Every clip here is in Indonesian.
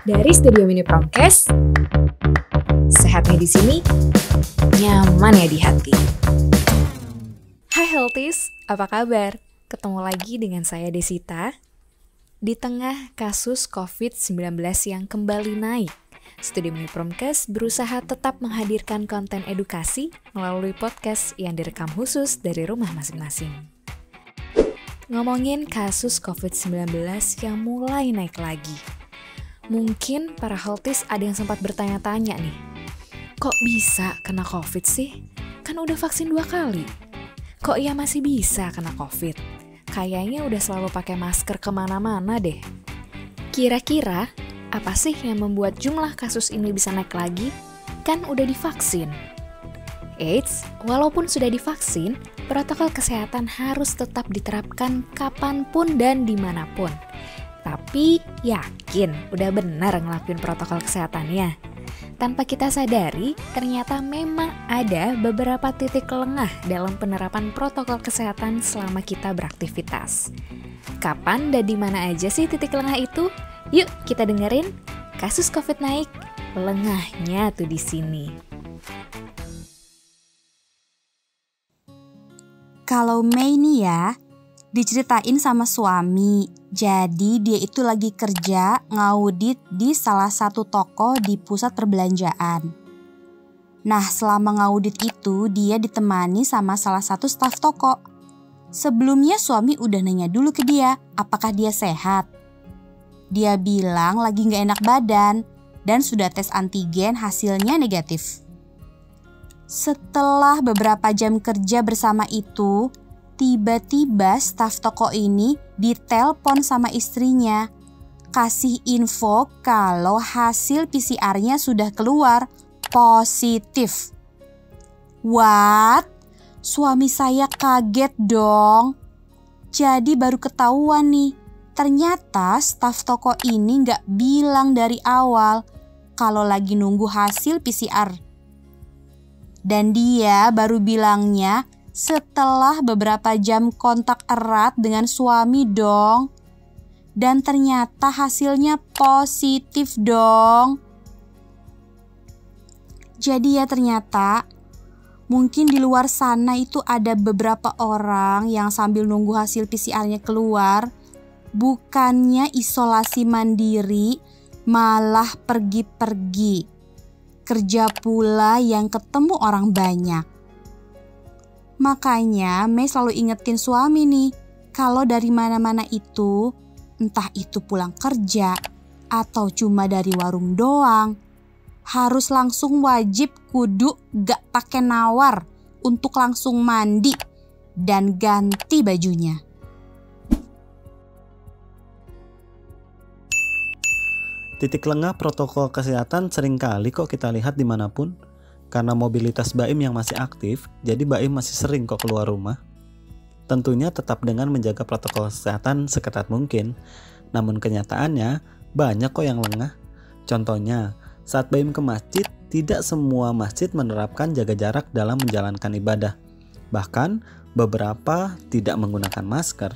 Dari Studio Mini Promkes, sehatnya di sini, nyaman ya di hati. Hai Healthies, apa kabar? Ketemu lagi dengan saya Desita. Di tengah kasus COVID-19 yang kembali naik, Studio Mini Promkes berusaha tetap menghadirkan konten edukasi melalui podcast yang direkam khusus dari rumah masing-masing. Ngomongin kasus COVID-19 yang mulai naik lagi. Mungkin para healthies ada yang sempat bertanya-tanya nih, kok bisa kena COVID sih? Kan udah vaksin 2 kali. Kok ia masih bisa kena COVID? Kayaknya udah selalu pakai masker kemana-mana deh. Kira-kira apa sih yang membuat jumlah kasus ini bisa naik lagi? Kan udah divaksin. Eits, walaupun sudah divaksin, protokol kesehatan harus tetap diterapkan kapanpun dan dimanapun. Tapi yakin udah benar ngelakuin protokol kesehatannya? Tanpa kita sadari, ternyata memang ada beberapa titik lengah dalam penerapan protokol kesehatan selama kita beraktivitas. Kapan dan di mana aja sih titik lengah itu? Yuk kita dengerin. Kasus COVID naik, lengahnya tuh di sini. Kalau Mei nih ya, diceritain sama suami. Jadi dia itu lagi kerja ngaudit di salah satu toko di pusat perbelanjaan. Nah, selama ngaudit itu dia ditemani sama salah satu staf toko. Sebelumnya suami udah nanya dulu ke dia, apakah dia sehat. Dia bilang lagi gak enak badan dan sudah tes antigen hasilnya negatif. Setelah beberapa jam kerja bersama itu, tiba-tiba staf toko ini ditelepon sama istrinya, kasih info kalau hasil PCR-nya sudah keluar positif. What? Suami saya kaget dong. Jadi baru ketahuan nih, ternyata staf toko ini gak bilang dari awal kalau lagi nunggu hasil PCR. Dan dia baru bilangnya setelah beberapa jam kontak erat dengan suami dong. Dan ternyata hasilnya positif dong. Jadi ya ternyata mungkin di luar sana itu ada beberapa orang yang sambil nunggu hasil PCR-nya keluar, bukannya isolasi mandiri, malah pergi-pergi. Kerja pula yang ketemu orang banyak. Makanya Mei selalu ingetin suami nih, kalau dari mana-mana itu, entah itu pulang kerja atau cuma dari warung doang, harus langsung wajib kudu gak pakai nawar untuk langsung mandi dan ganti bajunya. Titik lengah protokol kesehatan seringkali kok kita lihat dimanapun. Karena mobilitas Baim yang masih aktif, jadi Baim masih sering kok keluar rumah. Tentunya tetap dengan menjaga protokol kesehatan seketat mungkin. Namun kenyataannya banyak kok yang lengah. Contohnya, saat Baim ke masjid, tidak semua masjid menerapkan jaga jarak dalam menjalankan ibadah. Bahkan beberapa tidak menggunakan masker.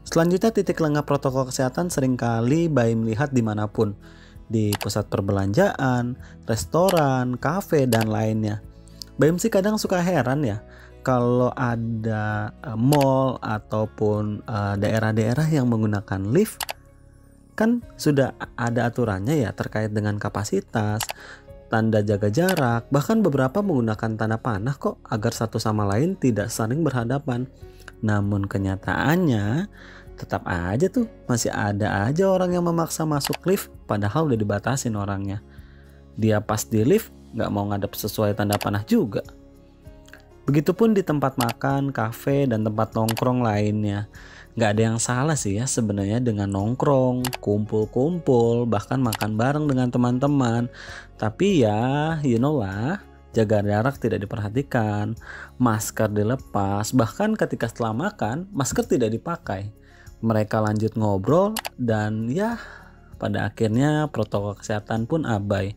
Selanjutnya, titik lengah protokol kesehatan seringkali Baim lihat dimanapun. Di pusat perbelanjaan, restoran, kafe, dan lainnya. Baim sih kadang suka heran ya, kalau ada mall ataupun daerah-daerah yang menggunakan lift, kan sudah ada aturannya ya terkait dengan kapasitas, tanda jaga jarak, bahkan beberapa menggunakan tanda panah kok agar satu sama lain tidak saling berhadapan. Namun kenyataannya, tetap aja tuh masih ada aja orang yang memaksa masuk lift padahal udah dibatasin orangnya. Dia pas di lift gak mau ngadep sesuai tanda panah juga. Begitupun di tempat makan, kafe, dan tempat nongkrong lainnya. Gak ada yang salah sih ya sebenarnya dengan nongkrong, kumpul-kumpul, bahkan makan bareng dengan teman-teman. Tapi ya you know lah, jaga jarak tidak diperhatikan, masker dilepas, bahkan ketika setelah makan masker tidak dipakai. Mereka lanjut ngobrol dan ya pada akhirnya protokol kesehatan pun abai.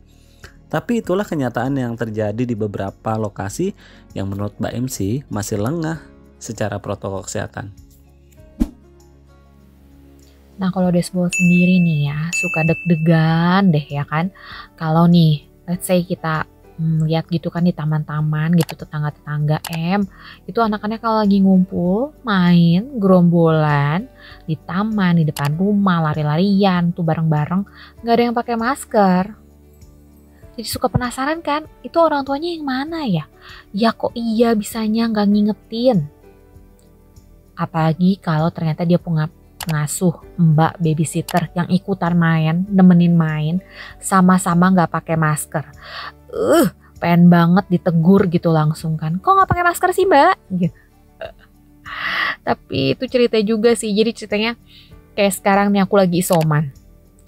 Tapi itulah kenyataan yang terjadi di beberapa lokasi yang menurut Baim sih masih lengah secara protokol kesehatan. Nah kalau Desbol sendiri nih ya, suka deg-degan deh ya kan. Kalau nih, let's say kita lihat gitu kan di taman-taman gitu, tetangga-tetangga itu anak-anak kalau lagi ngumpul main gerombolan di taman, di depan rumah, lari-larian tuh bareng-bareng, nggak ada yang pakai masker. Jadi suka penasaran kan, itu orang tuanya yang mana ya? Ya kok iya bisanya nggak ngingetin. Apalagi kalau ternyata dia punya pengasuh, mbak babysitter yang ikutan main, nemenin main, sama-sama nggak pakai masker. Pengen banget ditegur gitu langsung kan. Kok nggak pakai masker sih mbak? Gitu. Tapi itu cerita juga sih. Jadi ceritanya kayak sekarang nih aku lagi isoman,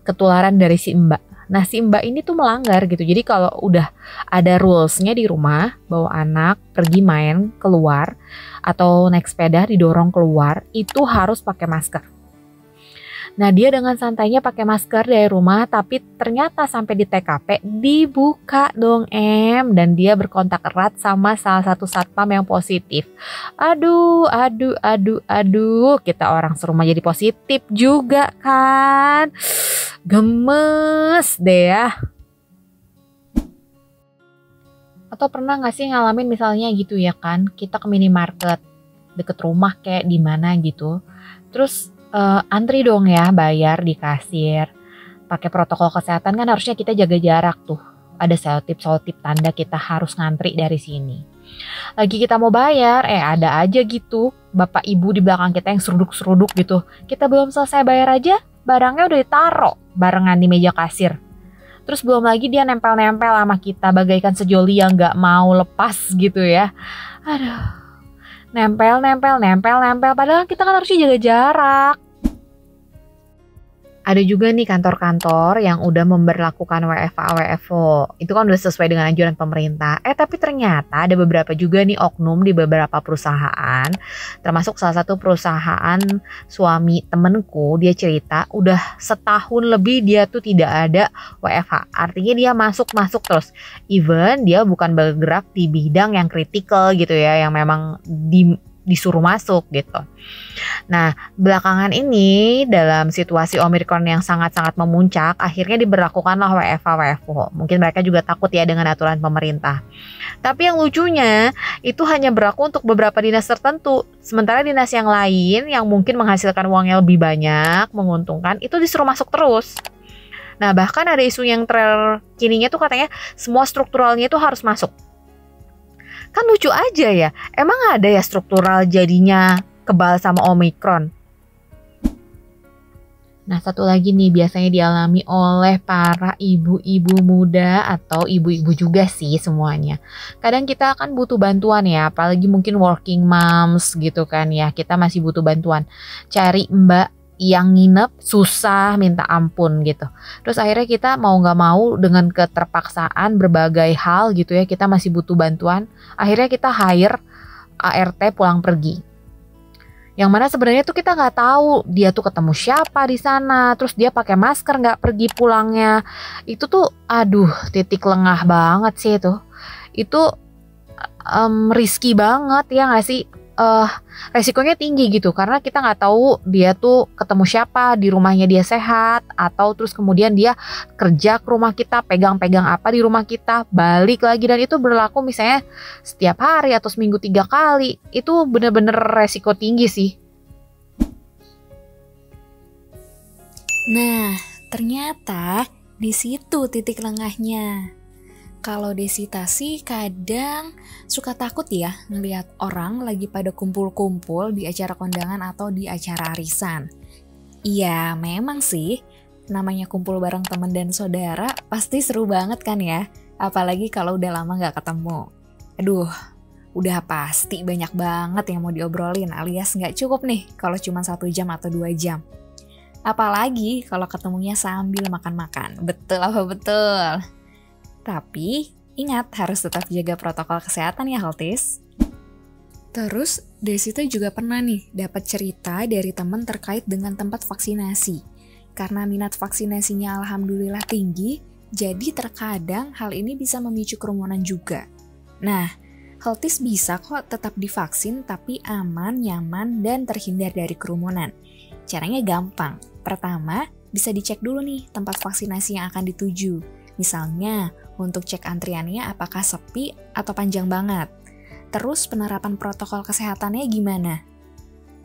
ketularan dari si mbak. Nah si mbak ini tuh melanggar gitu. Jadi kalau udah ada rulesnya di rumah, bawa anak pergi main keluar atau naik sepeda didorong keluar, itu harus pakai masker. Nah dia dengan santainya pakai masker dari rumah, tapi ternyata sampai di TKP dibuka dong dan dia berkontak erat sama salah satu satpam yang positif. Aduh, kita orang serumah jadi positif juga kan. Gemes deh ya. Atau pernah gak sih ngalamin misalnya gitu ya kan, kita ke minimarket deket rumah kayak di mana gitu, terus antri dong ya, bayar di kasir. Pakai protokol kesehatan kan harusnya kita jaga jarak tuh. Ada selotip tanda kita harus ngantri dari sini. Lagi kita mau bayar, ada aja gitu bapak ibu di belakang kita yang seruduk-seruduk gitu. Kita belum selesai bayar aja, barangnya udah ditaruh barengan di meja kasir. Terus belum lagi dia nempel-nempel sama kita bagaikan sejoli yang gak mau lepas gitu ya. Aduh, nempel, padahal kita kan harusnya jaga jarak. Ada juga nih kantor-kantor yang udah memberlakukan WFA, itu kan udah sesuai dengan anjuran pemerintah. Tapi ternyata ada beberapa juga nih oknum di beberapa perusahaan, termasuk salah satu perusahaan suami temenku, dia cerita udah setahun lebih dia tuh tidak ada WFH. Artinya dia masuk terus. Even dia bukan bergerak di bidang yang kritikal gitu ya, yang memang disuruh masuk gitu. Nah, belakangan ini dalam situasi Omicron yang sangat-sangat memuncak, akhirnya diberlakukanlah WFH. Mungkin mereka juga takut ya dengan aturan pemerintah. Tapi yang lucunya, itu hanya berlaku untuk beberapa dinas tertentu. Sementara dinas yang lain yang mungkin menghasilkan uangnya lebih banyak, menguntungkan, itu disuruh masuk terus. Nah, bahkan ada isu yang terkininya tuh katanya semua strukturalnya itu harus masuk. Kan lucu aja ya, emang ada ya struktural jadinya kebal sama Omicron. Nah satu lagi nih biasanya dialami oleh para ibu-ibu muda atau ibu-ibu juga sih semuanya. Kadang kita akan butuh bantuan ya, apalagi mungkin working moms gitu kan ya, kita masih butuh bantuan. Cari mbak yang nginep susah minta ampun gitu. Terus akhirnya kita mau gak mau dengan keterpaksaan berbagai hal gitu ya, kita masih butuh bantuan. Akhirnya kita hire ART pulang pergi. Yang mana sebenarnya tuh kita nggak tahu dia tuh ketemu siapa di sana, terus dia pakai masker nggak pergi pulangnya. Itu tuh aduh titik lengah banget sih itu. Itu risky banget ya nggak sih? Resikonya tinggi gitu karena kita nggak tahu dia tuh ketemu siapa, di rumahnya dia sehat atau terus kemudian dia kerja ke rumah kita, pegang-pegang apa di rumah kita, balik lagi, dan itu berlaku misalnya setiap hari atau seminggu 3 kali. Itu bener-bener resiko tinggi sih. Nah, ternyata di situ titik lengahnya. Kalau Desita sih kadang suka takut ya ngelihat orang lagi pada kumpul-kumpul di acara kondangan atau di acara arisan. Iya, memang sih namanya kumpul bareng teman dan saudara pasti seru banget kan ya. Apalagi kalau udah lama gak ketemu. Aduh, udah pasti banyak banget yang mau diobrolin alias gak cukup nih kalau cuma 1 jam atau 2 jam. Apalagi kalau ketemunya sambil makan-makan. Betul apa betul? Tapi ingat harus tetap jaga protokol kesehatan ya Haltis. Terus Desita juga pernah nih dapat cerita dari teman terkait dengan tempat vaksinasi. Karena minat vaksinasinya alhamdulillah tinggi, jadi terkadang hal ini bisa memicu kerumunan juga. Nah, Haltis bisa kok tetap divaksin tapi aman, nyaman, dan terhindar dari kerumunan. Caranya gampang, Pertama, bisa dicek dulu nih tempat vaksinasi yang akan dituju. Misalnya, untuk cek antriannya apakah sepi atau panjang banget. Terus penerapan protokol kesehatannya gimana?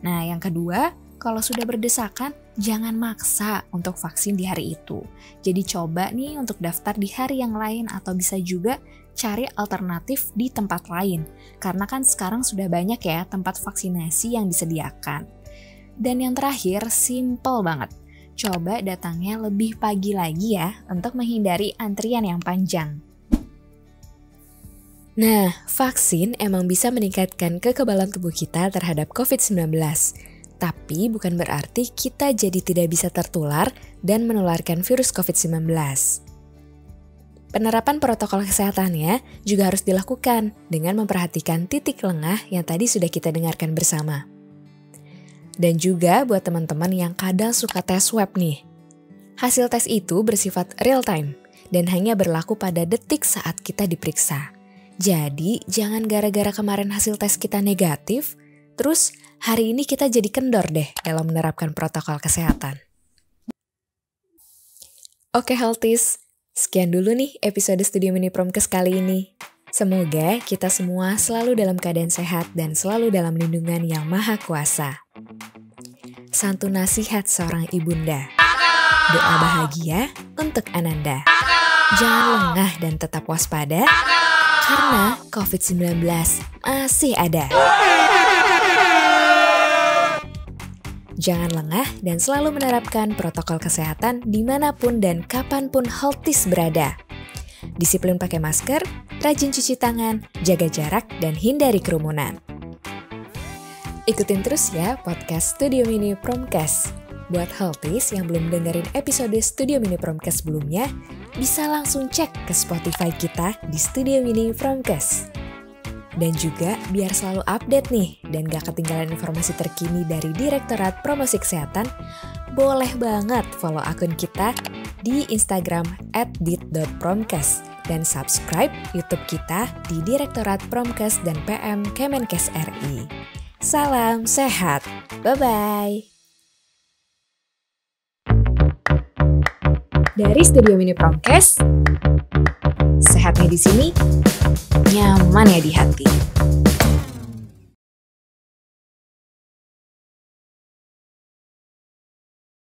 Nah, yang kedua, kalau sudah berdesakan, jangan maksa untuk vaksin di hari itu. Jadi coba nih untuk daftar di hari yang lain atau bisa juga cari alternatif di tempat lain. Karena kan sekarang sudah banyak ya tempat vaksinasi yang disediakan. Dan yang terakhir, simple banget. Coba datangnya lebih pagi lagi ya untuk menghindari antrian yang panjang. Nah, vaksin emang bisa meningkatkan kekebalan tubuh kita terhadap COVID-19. Tapi bukan berarti kita jadi tidak bisa tertular dan menularkan virus COVID-19. Penerapan protokol kesehatannya juga harus dilakukan dengan memperhatikan titik lengah yang tadi sudah kita dengarkan bersama. Dan juga buat teman-teman yang kadang suka tes swab nih. Hasil tes itu bersifat real time dan hanya berlaku pada detik saat kita diperiksa. Jadi jangan gara-gara kemarin hasil tes kita negatif, terus hari ini kita jadi kendor deh dalam menerapkan protokol kesehatan. Oke Healthies, sekian dulu nih episode Studio Mini Promkes kali ini. Semoga kita semua selalu dalam keadaan sehat dan selalu dalam lindungan yang maha kuasa. Santun nasihat seorang ibunda. Doa bahagia untuk Ananda. Jangan lengah dan tetap waspada, karena COVID-19 masih ada. Jangan lengah dan selalu menerapkan protokol kesehatan dimanapun dan kapanpun Healthies berada. Disiplin pakai masker, rajin cuci tangan, jaga jarak, dan hindari kerumunan. Ikutin terus ya podcast Studio Mini Promkes. Buat Healthies yang belum dengerin episode Studio Mini Promkes sebelumnya, bisa langsung cek ke Spotify kita di Studio Mini Promkes. Dan juga biar selalu update nih dan gak ketinggalan informasi terkini dari Direktorat Promosi Kesehatan, boleh banget follow akun kita di Instagram @dit.promkes dan subscribe YouTube kita di Direktorat Promkes dan PM Kemenkes RI. Salam sehat, bye-bye. Dari Studio Mini Promkes, sehatnya di sini, nyaman ya di hati.